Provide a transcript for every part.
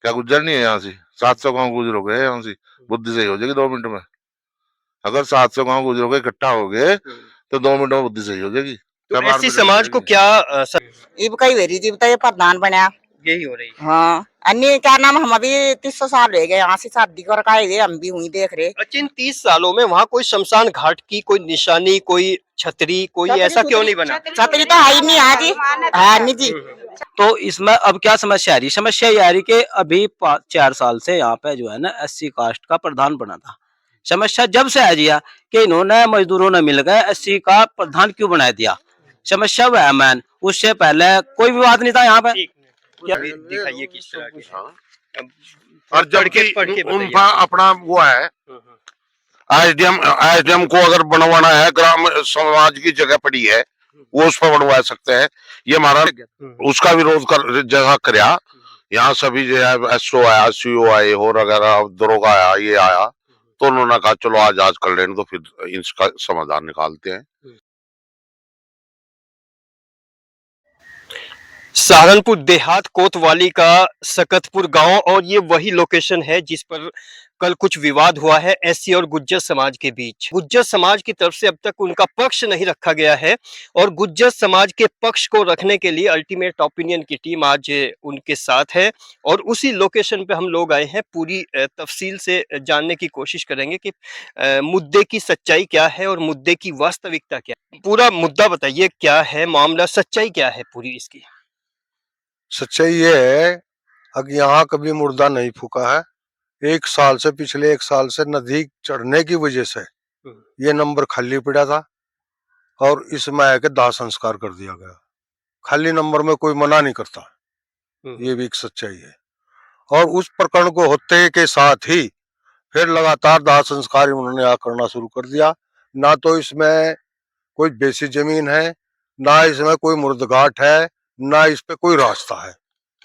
क्या गुज्जर नहीं है यहाँ से? 700 गांव गुजरोगे यहाँ से, बुद्धि सही हो जाएगी 2 मिनट में। अगर 700 गांव गुजरोगे इकट्ठा हो गए तो 2 मिनट में बुद्धि सही हो जाएगी। तो क्या ऐसी समाज को क्या इब कई वेरी जी बताइए प्रधान बनया। यही हो रही है। हाँ अन्य क्या नाम, हम अभी 300 साल रह गए यहाँ से शादी कर का आए, हम भी हुई देख रहे। अच्छा, इन 30 सालों में वहाँ कोई शमशान घाट की कोई निशानी, कोई छतरी, कोई ऐसा क्यों नहीं बना? छतरी तो है ही नहीं है जी, है नहीं जी। तो इसमें अब क्या समस्या आ रही? समस्या ये आ रही कि अभी 4 साल से यहाँ पे जो है ना एससी कास्ट का प्रधान बना था। समस्या जब से आ गया कि इन्होंने मजदूरों ने मिल गए एससी का प्रधान क्यों बना दिया, समस्या वह है मैन। उससे पहले कोई विवाद नहीं था यहाँ पे। दिखाइए किस तरह की। अब और जबकि पढ़ के उनका अपना वो है, एसडीएम को अगर बनवाना है, ग्राम समाज की जगह पड़ी है, वो उस पर बनवा सकते हैं। ये हमारा उसका विरोध कर जगह कराया। यहाँ सभी जो है एसओ आया, सीओ आए और वगैरह दरोगा आया, ये आया, तो उन्होंने कहा चलो आज कर लेने तो फिर इसका समाधान निकालते हैं। सहारनपुर देहात कोतवाली का सकतपुर गांव, और ये वही लोकेशन है जिस पर कल कुछ विवाद हुआ है एससी और गुज्जर समाज के बीच। गुज्जर समाज की तरफ से अब तक उनका पक्ष नहीं रखा गया है और गुज्जर समाज के पक्ष को रखने के लिए अल्टीमेट ओपिनियन की टीम आज उनके साथ है और उसी लोकेशन पे हम लोग आए हैं। पूरी तफसील से जानने की कोशिश करेंगे कि मुद्दे की सच्चाई क्या है और मुद्दे की वास्तविकता क्या है। पूरा मुद्दा बताइए, क्या है मामला, सच्चाई क्या है पूरी इसकी? सच्चाई ये है कि यहाँ कभी मुर्दा नहीं फूका है। 1 साल से, पिछले 1 साल से नदी चढ़ने की वजह से ये नंबर खाली पड़ा था और इसमें आके दाह संस्कार कर दिया गया। खाली नंबर में कोई मना नहीं करता, ये भी एक सच्चाई है। और उस प्रकरण को होते के साथ ही फिर लगातार दाह संस्कार उन्होंने करना शुरू कर दिया। ना तो इसमें कोई बेसी जमीन है, ना इसमें कोई मुर्दघाट है, ना इस पे कोई रास्ता है।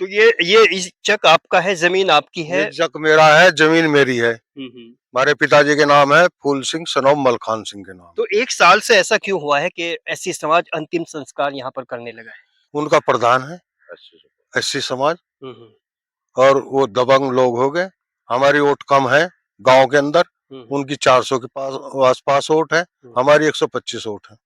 तो ये इस चक आपका है, जमीन आपकी है? ये चक मेरा है, जमीन मेरी है। हमारे पिताजी के नाम है फूल सिंह सनोम मलखान सिंह के नाम। तो 1 साल से ऐसा क्यों हुआ है कि एससी समाज अंतिम संस्कार यहाँ पर करने लगा है? उनका प्रधान है एससी समाज और वो दबंग लोग हो गए। हमारी वोट कम है गांव के अंदर, उनकी 400 के पास आसपास वोट है, हमारी 125 वोट है।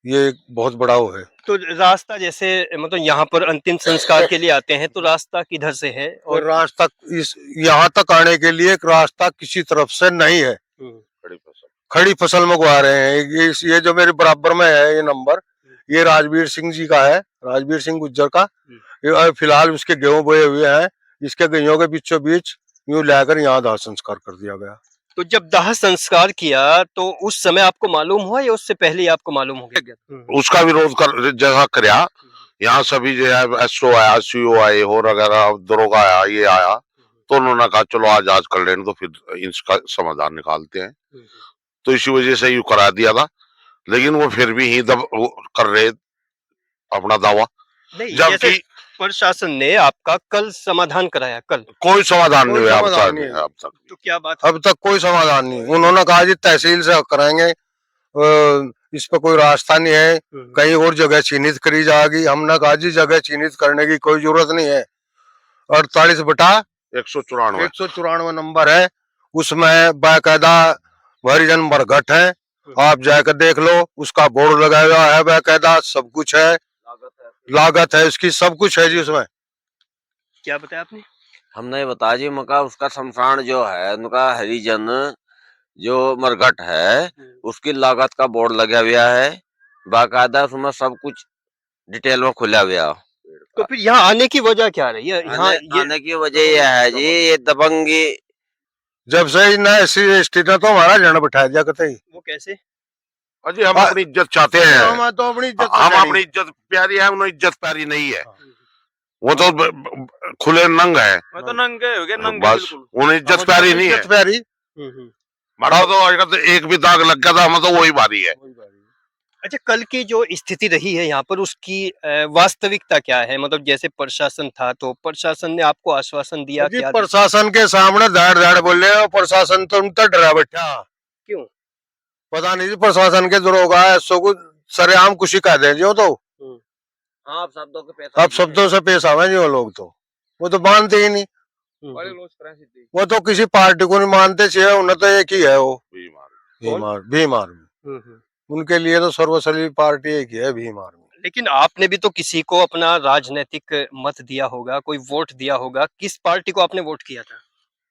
ये एक बहुत बड़ा वो है। तो रास्ता जैसे मतलब यहाँ पर अंतिम संस्कार के लिए आते हैं तो रास्ता किधर से है? और रास्ता इस यहाँ तक आने के लिए एक रास्ता किसी तरफ से नहीं है। खड़ी फसल में गुआ रहे हैं। ये जो मेरे बराबर में है ये नंबर, ये राजवीर सिंह जी का है, राजवीर सिंह गुज्जर का। फिलहाल उसके गेहूं बोए हुए हैं, इसके गेहूं के बीचों बीच यूं लाकर यहाँ दाह संस्कार कर दिया गया। तो जब दाह संस्कार किया तो उस समय आपको मालूम हुआ या उससे पहले ही आपको मालूम हो गया? उसका विरोध कर जगह कराया। यहाँ सभी जो है एसओ आया, सीओ आए और वगैरह दरोगा आया, ये आया, तो उन्होंने कहा चलो आज कर लेने तो फिर इसका समाधान निकालते हैं। तो इसी वजह से यू करा दिया था, लेकिन वो फिर भी ही कर रहे अपना दावा। जबकि प्रशासन ने आपका कल समाधान कराया, कल कोई समाधान नहीं हुआ अब तक। तो क्या बात? अब तक कोई समाधान नहीं। उन्होंने कहा जी तहसील से कराएंगे, इस पर कोई रास्ता नहीं है, कहीं और जगह चिन्हित करी जाएगी। हमने कहा जी जगह चिन्हित करने की कोई जरूरत नहीं है। 48/194 नंबर है, उसमें बाकायदा हरिजन मरघट है, आप जाकर देख लो, उसका बोर्ड लगाया हुआ है, बाकायदा सब कुछ है, लागत है उसकी, सब कुछ है जी उसमें। क्या बताया आपने? हमने बताया जी मका उसका शमशान जो है उनका हरिजन जो मरघट है उसकी लागत का बोर्ड लगा हुआ है, बाकायदा उसमें सब कुछ डिटेल में खुला हुआ। तो फिर यहाँ आने की वजह क्या रही है? यहाँ आने की वजह यह है जी, ये दबंगी जब से एसटी ने तो हमारा झंडा बिठा दिया कतई। वो कैसे? अजी हम अपनी इज्जत चाहते हैं, हम तो अपनी इज्जत, हम अपनी इज्जत प्यारी है, उन्हें इज्जत प्यारी नहीं है। वो तो खुले नंग है, तो नंगे हो गए, नंगे बस उन्हें इज्जत प्यारी नहीं है। प्यारी हमारा तो एक भी दाग लग गया था, हम तो वही बारी है। अच्छा, कल की जो स्थिति रही है यहाँ पर उसकी वास्तविकता क्या है? मतलब जैसे प्रशासन था तो प्रशासन ने आपको आश्वासन दिया क्या? प्रशासन के सामने धाड़ धाड़ बोले, प्रशासन तो उनका डरा बैठा। क्यों पता नहीं जी, प्रशासन के दरोगा ऐसो को सरेआम कुछ ही कह दे जो तो आप शब्दों के अब शब्दों से पेश आवे जी वो लोग तो। वो तो मानते ही नहीं, वो तो किसी पार्टी को नहीं मानते, सिर्फ उन्हें तो एक ही है, वो भीम आर्मी। उनके लिए तो सर्वसली पार्टी एक ही है, भीम आर्मी। लेकिन आपने भी तो किसी को अपना राजनीतिक मत दिया होगा, कोई वोट दिया होगा, किस पार्टी को आपने वोट किया था?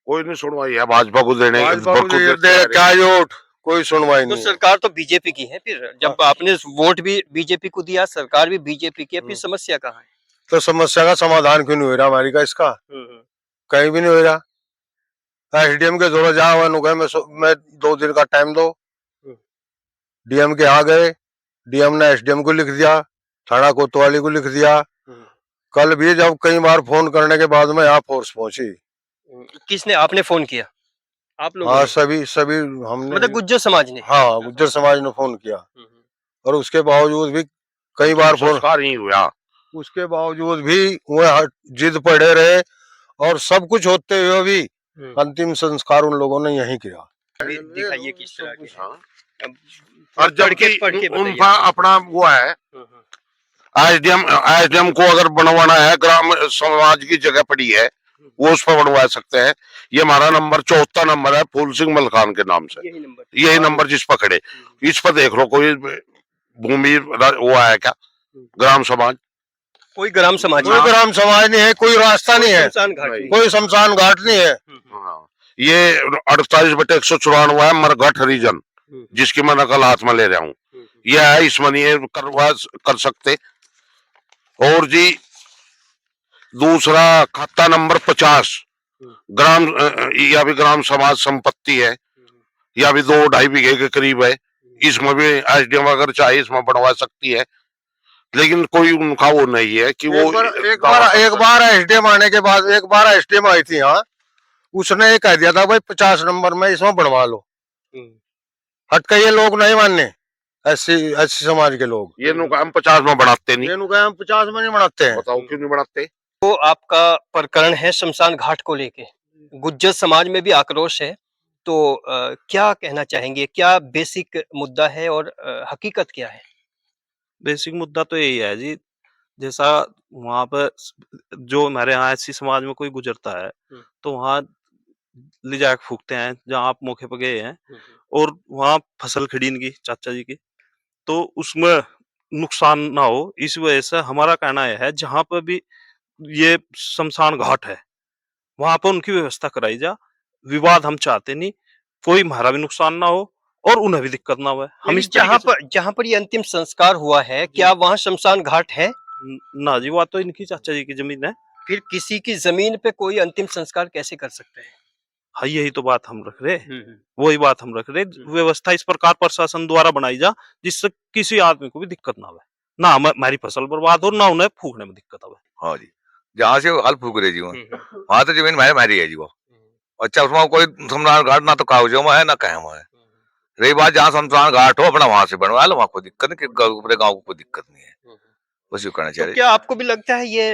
कोई नहीं सुनवाई है भाजपा को देने भाजपा को दे क्या वोट, कोई सुनवाई तो नहीं है। सरकार तो बीजेपी की है, फिर जब आपने वोट भी बीजेपी को दिया, सरकार भी बीजेपी की है, फिर समस्या कहाँ है? तो समस्या का समाधान क्यों नहीं हो रहा हमारी का, इसका कहीं भी नहीं हो रहा। एसडीएम के जोर जहाँ वन हो गए, मैं 2 दिन का टाइम दो, डीएम के आ गए, डीएम ने एसडीएम को लिख दिया, थाना कोतवाली को लिख दिया। कल भी जब कई बार फोन करने के बाद में यहाँ फोर्स पहुंची। किसने, आपने फोन किया? आप लोगों हाँ, ने? सभी हमने, मतलब गुज्जर समाज ने? हाँ, गुज्जर समाज ने फोन किया, और उसके बावजूद भी कई बार फोन, संस्कार ही हुआ, उसके बावजूद भी वो जिद पड़े रहे, और सब कुछ होते हुए भी अंतिम संस्कार उन लोगों ने यहीं किया। दिखाइए किस तरह के। हाँ। अब और जबकि पढ़ के बताइए। उनका अपना वो है, एसडीएम को अगर बनवाना है, ग्राम समाज की जगह पड़ी है, वो उस पर बनवा सकते हैं। ये हमारा नंबर 74 नंबर है, फूल सिंह मलखान के नाम से, यही नंबर जिस पर खड़े, इस पर देख लो कोई भूमि वो है क्या, ग्राम समाज? कोई ग्राम समाज कोई ग्राम समाज नहीं है, कोई रास्ता नहीं है, शमशान घाट नहीं। कोई शमशान घाट नहीं है। हाँ। ये 48/194 है मरघट हरिजन, जिसकी मैं नकल हाथ में ले रहा हूँ। यह है, इसमें नहीं है कर सकते। और जी दूसरा खाता नंबर 50 ग्राम, या भी ग्राम समाज संपत्ति है, या भी 2-2.5 बीघे के करीब है, इसमें भी एसडीएम अगर चाहे इसमें बनवा सकती है, लेकिन कोई उनका वो नहीं है कि वो एक बार एसडीएम आने के बाद, एक बार एसडीएम आई थी यहाँ, उसने ये कह दिया था भाई 50 नंबर में इसमें बनवा लो, हट के ये लोग नहीं मानने, एससी समाज के लोग, ये नुका हम 50 में बनाते नहीं, ये नुका हम 50 में नहीं बनाते हैं। बताओ क्यों नहीं बनाते? तो आपका प्रकरण है शमशान घाट को लेके, गुज्जर समाज में भी आक्रोश है, तो क्या कहना चाहेंगे, क्या बेसिक मुद्दा है और हकीकत क्या है? बेसिक मुद्दा तो यही है जी, जैसा वहां पर जो हमारे यहाँ एससी समाज में कोई गुजरता है तो वहाँ ले जाके फूकते हैं, जहाँ आप मौके पर गए हैं, और वहाँ फसल खड़ी इनकी चाचा जी की, तो उसमें नुकसान ना हो, इस वजह से हमारा कहना यह है जहाँ पर भी ये शमशान घाट है वहां पर उनकी व्यवस्था कराई जा। विवाद हम चाहते नहीं, कोई हमारा भी नुकसान ना हो और उन्हें भी दिक्कत ना हो। हम इस जहाँ पर ये अंतिम संस्कार हुआ है, क्या वहाँ शमशान घाट है? ना जी, वह तो इनकी चाचा जी की जमीन है। फिर किसी की जमीन पे कोई अंतिम संस्कार कैसे कर सकते हैं? हाँ, यही तो बात हम रख रहे, वही बात हम रख रहे, व्यवस्था इस प्रकार प्रशासन द्वारा बनाई जा जिससे किसी आदमी को भी दिक्कत ना हो, ना हमारी फसल बर्बाद हो, ना उन्हें फूकने में दिक्कत हो। हाँ जी, जहाँ से हाल फूक रहे जी वहाँ तो जमीन मारी है जी वो। अच्छा, उसमें कोई शमशान घाट ना तो कागजों में है ना कहीं में है। रही बात जहाँ शमशान घाट हो अपना वहां से बनवा लो, वहाँ कोई दिक्कत नहीं, पूरे गाँव को कोई दिक्कत नहीं है, बस करना तो चाहिए। क्या आपको भी लगता है ये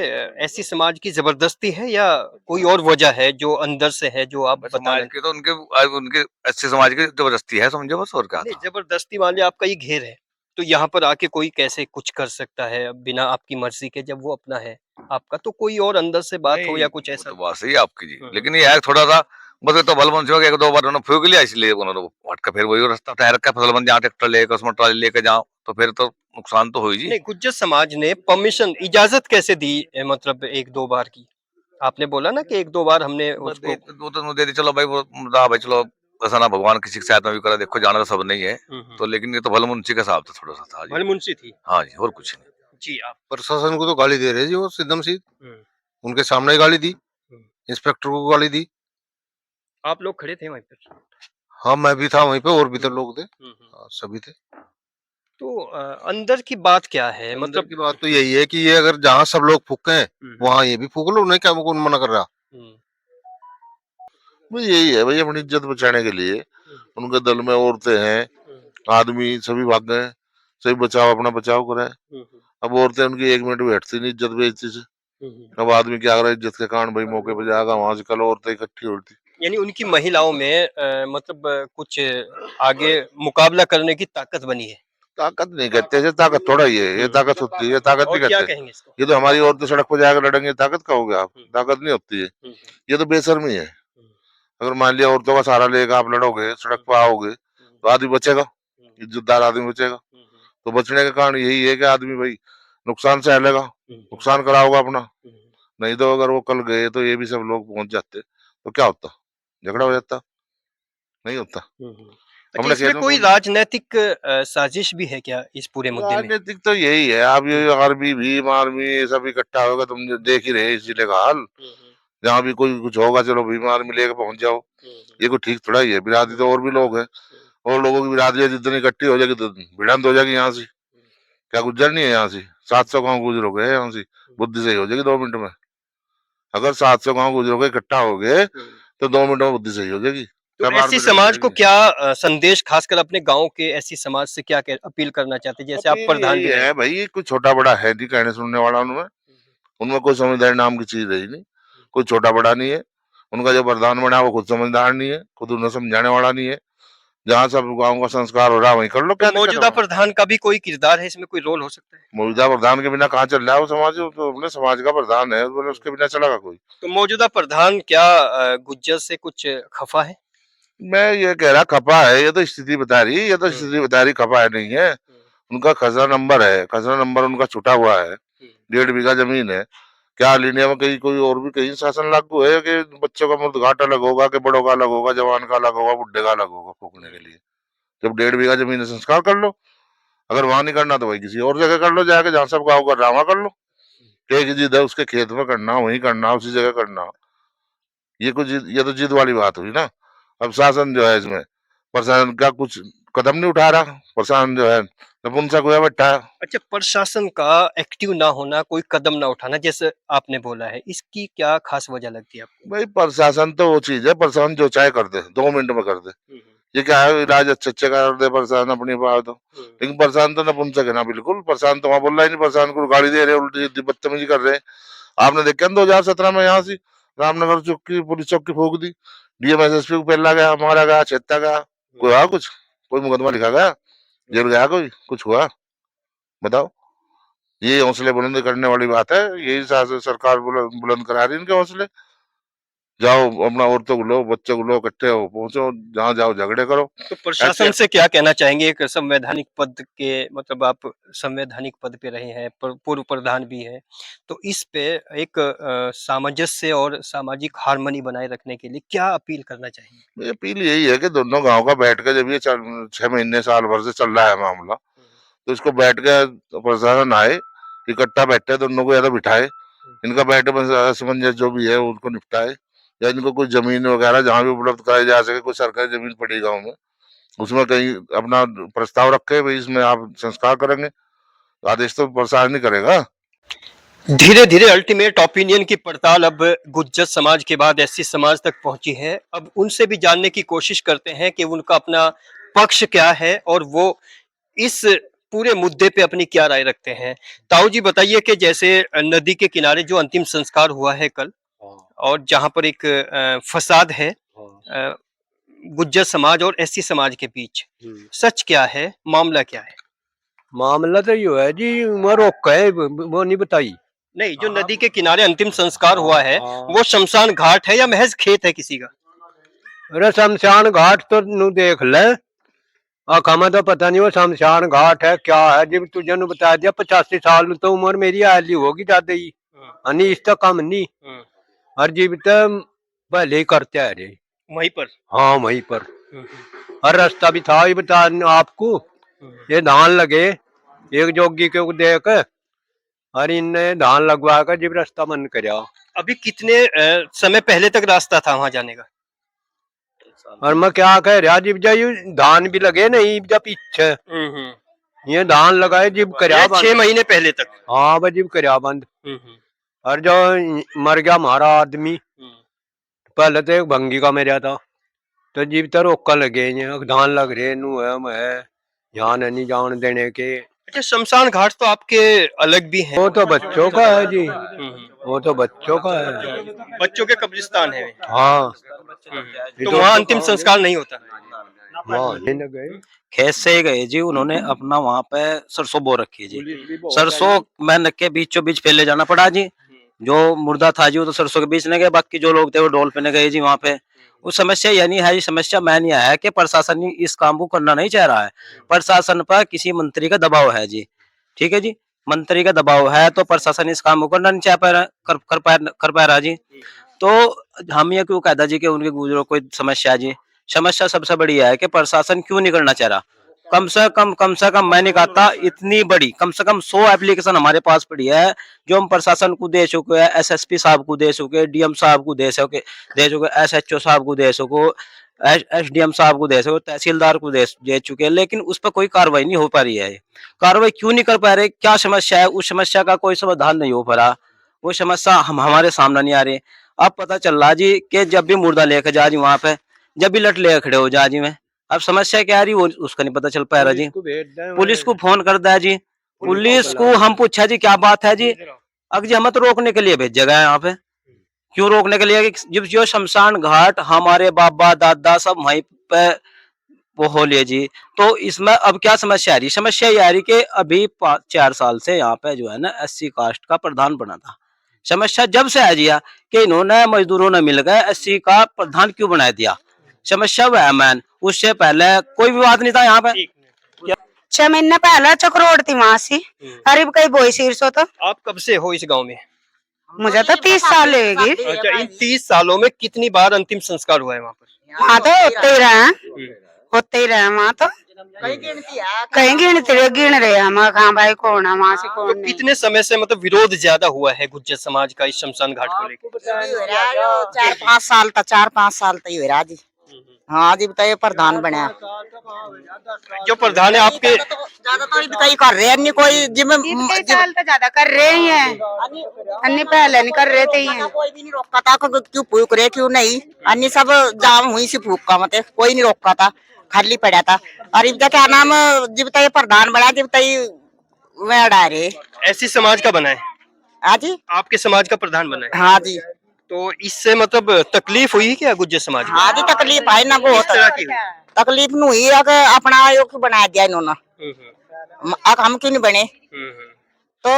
ऐसी समाज की जबरदस्ती है या कोई और वजह है जो अंदर से है, जो आप बता रहे समाज हैं? की तो उनके अच्छे समाज की जबरदस्ती है, समझो बस, और क्या नहीं, था। जबरदस्ती मान लिया आपका ये घेर है, तो यहाँ पर आके कोई कैसे कुछ कर सकता है बिना आपकी मर्जी के, जब वो अपना है आपका, तो कोई और अंदर से बात हो या कुछ वो ऐसा? तो बात सही है आपकी जी, लेकिन ये है थोड़ा सा बस, ये तो बलवंत हो गया, 1-2 बार उन्होंने फूक लिया, इसलिए उन्होंने हट का फिर वही रास्ता ठहर का फसल बन, जहाँ ट्रैक्टर लेकर उसमें ट्राली लेके जाओ तो फिर तो नुकसान तो हो ही जी। नहीं, गुज्जर समाज ने परमिशन, इजाजत कैसे दी? मतलब 1-2 बार की, आपने बोला ना कि 1-2 बार हमने उसको वो तो दे दी, चलो भाई, वो भाई चलो, ऐसा ना भगवान किसी की सहायता भी करा, देखो जाना तो सब नहीं है, तो लेकिन ये तो भलमुंशी का हिसाब था, थोड़ा सा था जी। भलमुंशी थी हाँ जी, और कुछ नहीं जी। आप प्रशासन को तो गाली दे रहे जी, वो सिद्धम सी उनके सामने गाली दी, इंस्पेक्टर को गाली दी। आप लोग खड़े थे वहीं पर? हाँ, मैं भी था वहीं पे, और भी तो लोग थे, सभी थे। तो अंदर की बात क्या है? मतलब की बात तो यही है कि ये अगर जहाँ सब लोग फूके हैं वहाँ ये भी फूक लो, उन्हें क्या कौन मना कर रहा? भाई यही है भाई, अपनी इज्जत बचाने के लिए उनके दल में औरतें हैं, आदमी सभी भाग गए, सभी बचाव अपना बचाव करें। अब औरतें उनकी 1 मिनट बैठती नहीं इज्जत बेइज्जती से, अब आदमी क्या करे, इज्जत के कारण भाई मौके पे जाएगा, वहां से कल औरतें इकट्ठी होती। यानी उनकी महिलाओं में मतलब कुछ आगे मुकाबला करने की ताकत बनी है। ताकत नहीं कहते, ये ताकत थोड़ा ही है, ये ताकत होती है, ये ताकत और नहीं क्या कहते। कहेंगे इसको? ये तो हमारी औरतें सड़क पर जाकर लड़ेंगे, ताकत कहोगे आप? ताकत नहीं होती है, ये तो बेशर्मी है। अगर मान लिया औरतों का सहारा लेकर आप लड़ोगे, सड़क पर आओगे, तो आदमी बचेगा, इज्जतदार आदमी बचेगा। तो बचने का कारण यही है कि आदमी भाई नुकसान से लेगा, नुकसान करा होगा अपना। नहीं तो अगर वो कल गए तो ये भी सब लोग पहुंच जाते, तो क्या होता? झगड़ा हो जाता? नहीं होता। अच्छा, हमने इसमें खेतों कोई को राजनीतिक साजिश भी है क्या इस पूरे मुद्दे में? राजनीतिक तो यही है, आप ये आर्मी भीम आर्मी ये सब इकट्ठा होगा, तुम जो देख ही रहे इस जिले का हाल। जहाँ भी कोई कुछ होगा, चलो भीम आर्मी लेके पहुंच जाओ, ये कोई ठीक थोड़ा ही है। बिरादरी तो और भी लोग हैं, और लोगों की बिरादरी जितनी इकट्ठी हो जाएगी तो भिड़ंत हो जाएगी। यहाँ से क्या गुजर नहीं है? यहाँ से 700 गाँव गुजरोगे, यहाँ से बुद्धि सही हो जाएगी 2 मिनट में। अगर 700 गाँव गुजरोगे, इकट्ठा हो गए, तो 2 मिनट में बुद्धि सही हो जाएगी। तो सब ऐसी आर्मी समाज को लगी क्या संदेश, खासकर अपने गांव के ऐसी समाज से क्या अपील करना चाहते हैं, जैसे आप अपील प्रधान यही भी रहे? है भाई, कोई छोटा बड़ा है नहीं कहने सुनने वाला उनमें। उनमें कोई समझदारी नाम की चीज रही नहीं, कोई छोटा बड़ा नहीं है। उनका जो प्रधान बना वो खुद समझदार नहीं है, खुद उन्हें समझाने वाला नहीं है। जहाँ सब गाँव का संस्कार हो रहा है वहीं कर लो, तो क्या दिक्कत है मौजूदा वहाँ? प्रधान का भी कोई किरदार है इसमें, कोई रोल हो सकता है? मौजूदा प्रधान के बिना कहाँ चल रहा है वो समाज? वो तो अपने समाज का प्रधान है, बोले उसके बिना चलेगा कोई? तो मौजूदा प्रधान क्या गुज्जर से कुछ खफा है? मैं ये कह रहा खपा है, ये तो स्थिति बता रही, ये तो स्थिति बता रही, खपा है नहीं है। उनका खसरा नंबर है, खसरा नंबर उनका छुटा हुआ है, 1.5 बीघा जमीन है। क्या हाल इंडिया में कहीं कोई और भी कहीं शासन लागू है कि बच्चों का मुर्द घाट अलग होगा, कि बड़ों का अलग होगा, जवान का अलग होगा, बुढ़े का अलग होगा फूकने के लिए? जब 1.5 बीघा जमीन है, संस्कार कर लो। अगर वहां नहीं करना तो भाई किसी और जगह कर लो जाके, जहाँ सब गाँव कर रहा वहां कर लो। एक जिद है उसके खेत में करना, वहीं करना, उसी जगह करना। ये तो जिद वाली बात हुई ना। अब शासन जो है इसमें, प्रशासन का कुछ कदम नहीं उठा रहा। प्रशासन जो है नपुंसक हुआ बैठा है। अच्छा, प्रशासन का एक्टिव ना होना, कोई कदम ना उठाना, जैसे आपने बोला है, इसकी क्या खास वजह लगती है आपको? भाई प्रशासन तो वो चीज है, प्रशासन जो चाहे कर दे, 2 मिनट में कर दे। ये क्या है, इलाज अच्छे अच्छे कर दे प्रशासन अपनी बात तो। लेकिन प्रशासन तो नपुंसक है ना, बिल्कुल। प्रशासन तो वहां बोल रहा ही नहीं, प्रशासन को गाड़ी दे रहे, उल्टी सीधी बदतमीजी कर रहे हैं। आपने देखा 2017 में यहाँ से रामनगर चौकी, पुलिस चौकी फूक दी, डीएम एसएसपी को पहला गया, मारा गया, छेता गया। कोई हुआ कुछ? कोई मुकदमा लिखा गया? जेल गया कोई? कुछ हुआ? बताओ। ये हौसले बुलंद करने वाली बात है? यही सरकार बुलंद करा रही है इनके हौसले। जाओ अपना औरतों को लो, बच्चों को लो, इकट्ठे हो, पहुंचो, जहाँ जाओ झगड़े करो। तो प्रशासन से क्या कहना चाहेंगे? एक संवैधानिक पद के, मतलब आप संवैधानिक पद पे रहे हैं, पूर्व प्रधान भी है, तो इस पे एक सामंजस्य और सामाजिक हार्मनी बनाए रखने के लिए क्या अपील करना चाहेंगे? ये अपील यही है कि दोनों गांव का बैठ के, जब ये 6 महीने साल भर से चल रहा है मामला, तो इसको बैठ के प्रशासन आए, इकट्ठा बैठे, दोनों को या तो बिठाए, इनका बैठ असमंजस जो भी है उनको निपटाए, या इनको कुछ जमीन वगैरह जहाँ भी उपलब्ध कराई जा सके, कोई सरकारी जमीन पड़ी गाँव में, उसमें कहीं अपना प्रस्ताव रखे, भाई इसमें आप संस्कार करेंगे। आदेश तो प्रशासन नहीं करेगा। धीरे धीरे अल्टीमेट ओपिनियन की पड़ताल अब गुज्जर समाज के बाद एससी समाज तक पहुंची है। अब उनसे भी जानने की कोशिश करते हैं कि उनका अपना पक्ष क्या है और वो इस पूरे मुद्दे पे अपनी क्या राय रखते हैं। ताऊ जी, बताइए कि जैसे नदी के किनारे जो अंतिम संस्कार हुआ है कल, और जहां पर एक फसाद है गुज्जर समाज और एससी समाज के बीच, सच क्या है, मामला क्या है? मामला तो यो है जी, वो रोक है, वो नहीं बताई। नहीं, जो नदी के किनारे अंतिम संस्कार हुआ है वो शमशान घाट है या महज खेत है किसी का? अरे शमशान घाट तो नु देख ले, आकामा तो पता नहीं वो शमशान घाट है क्या है। जब तुझे नु बता दिया 85 साल तो उम्र मेरी आली होगी ज्यादा ही, अनि इसका कम नहीं। और जीव तो भले ही करते है रे वहीं पर। हाँ वहीं पर। और रास्ता भी था, ये बता आपको, ये धान लगे एक जोगी के देख, और इनने धान लगवा कर जब रास्ता बंद करया। अभी कितने समय पहले तक रास्ता था वहां जाने का? और मैं क्या कह रहा, जब जाइए धान भी लगे नहीं जब पीछे ये धान लगाए जब करया 6 महीने पहले तक। हाँ बस जब करया बंद। और जो मर गया हमारा आदमी, पहले तो एक भंगी का मेरा था, तो जीव तो रोका लगे धान लग रहे नु है, मैं यहाँ नहीं जान देने के। अच्छा, शमशान घाट तो आपके अलग भी है? वो तो बच्चों का है जी, वो तो बच्चों का है, बच्चों के कब्रिस्तान है। हाँ। तो वहाँ अंतिम संस्कार नहीं होता? हाँ नहीं न गए। खेत से ही गए जी, उन्होंने अपना वहां पे सरसों बो रखी है जी। सरसों मेहनत के बीचों बीच पहले जाना पड़ा जी। जो मुर्दा था जी वो तो सरसों के बीच में गए, बाकी जो लोग थे वो डोल पे न गए जी वहां पे। वो समस्या यानी है जी, समस्या मैं नहीं आया कि प्रशासन इस काम को करना नहीं चाह रहा है। प्रशासन पर किसी मंत्री का दबाव है जी, ठीक है जी। मंत्री का दबाव है तो प्रशासन इस काम को करना नहीं चाह पा रहा, कर पा रहा जी। तो हम ये क्यों कहता जी कि उनके गुजरों कोई समस्या है जी। समस्या सबसे बड़ी है कि प्रशासन क्यों नहीं करना चाह रहा। कम से कम मैं नहीं कहता इतनी बड़ी, कम से कम 100 एप्लीकेशन हमारे पास पड़ी है जो हम प्रशासन को दे चुके हैं, एसएसपी साहब को दे चुके, डीएम साहब को दे चुके, एसएचओ साहब को दे चुके, एसडीएम साहब को दे चुके, तहसीलदार को दे चुके, लेकिन उस पर कोई कार्रवाई नहीं हो पा रही है। कार्रवाई क्यों नहीं कर पा रहे, क्या समस्या है, उस समस्या का कोई समाधान नहीं हो पा रहा। वो समस्या हमारे सामने नहीं आ रही। अब पता चल रहा जी कि जब भी मुर्दा लेकर जा जी वहां पे, जब भी लट लेकर खड़े हो जा जी में, अब समस्या क्या आ रही वो उसका नहीं पता चल पा रहा जी। पुलिस को फोन कर दिया जी, पुलिस को हम पूछा जी क्या बात है जी, अब जी हमें तो रोकने के लिए भेजा गया यहाँ पे। क्यों रोकने के लिए, जब जो शमशान घाट हमारे बाबा दादा सब वहीं पे वो हो लिए जी। तो इसमें अब क्या समस्या आ रही, समस्या ये आ रही कि अभी 4 साल से यहाँ पे जो है ना एससी कास्ट का प्रधान बना था। समस्या जब से आ गया कि इन्होंने मजदूरों ने मिल गए एससी का प्रधान क्यों बना दिया, समस्या वह है मैन। उससे पहले कोई विवाद नहीं था यहाँ पे। 6 महीने पहले चक्रोड़ थी वहां से, करीब कई बोई शीर्षो। तो आप कब से हो इस गांव में? मुझे तो 30 साल होगी। अच्छा, इन 30 सालों में कितनी बार अंतिम संस्कार हुआ है वहाँ पर? वहाँ तो होते ही रहे वहाँ तो कहीं गिन रहे हम कहाँ भाई कौन है वहाँ से तो कौन नहीं। कितने समय से मतलब विरोध ज्यादा हुआ है गुज्जर समाज का इस शमशान घाट को लेकर? 4-5 साल तक 4-5 साल तक ही हो रहा जी। हाँ जी, बताइए प्रधान बना जो प्रधान है आपके ज्यादा तो बताइए कर रहे हैं नहीं कोई जिम्मे इतने साल तो ज्यादा कर रहे ही हैं, अन्य पहले नहीं कर रहे थे ही। कोई भी नहीं रोका था क्यों फूक रहे क्यों नहीं, अन्य सब जाम हुई सी फूक का मतलब कोई नहीं रोका था, खाली पड़ा था। और इनका क्या नाम जब तक प्रधान बना जब तक वह अड़ा रहे ऐसी समाज का बना है, हाँ जी। आपके समाज का प्रधान बना है। हाँ जी, तो इससे मतलब तकलीफ हुई क्या गुज्जर समाज को? हाँ जी तकलीफ है ना बहुत किस तरह की हुई? तकलीफ नहीं हुई अपना आयोग बना दिया इन्होंने, हम क्यों नहीं बने तो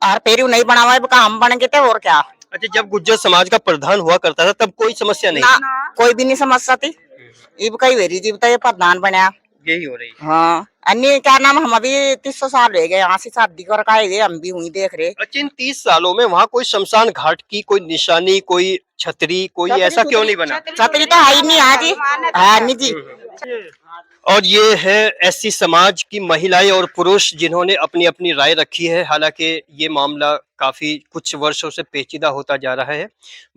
हर पेरी नहीं बना हुआ है, हम बन गए थे और क्या। अच्छा, जब गुज्जर समाज का प्रधान हुआ करता था तब कोई समस्या नहीं थी? कोई भी नहीं समस्या थी, इब कई वेरी जी बताइए प्रधान बना यही हो रही है। हाँ, अन्य क्या नाम हम अभी 300 साल हो गए यहाँ से शादी कर आए हम भी हुई देख रहे। अच्छा, इन 30 सालों में वहाँ कोई शमशान घाट की कोई निशानी, कोई छतरी, कोई ऐसा क्यों नहीं बना? छतरी तो है ही नहीं, हाँ जी, हाँ नहीं जी। और ये है एससी समाज की महिलाएं और पुरुष जिन्होंने अपनी अपनी राय रखी है। हालांकि ये मामला काफी कुछ वर्षों से पेचीदा होता जा रहा है।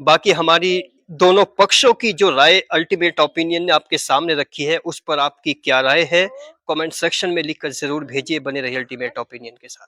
बाकी हमारी दोनों पक्षों की जो राय अल्टीमेट ओपिनियन ने आपके सामने रखी है उस पर आपकी क्या राय है, कमेंट सेक्शन में लिखकर जरूर भेजिए। बने रहिए अल्टीमेट ओपिनियन के साथ।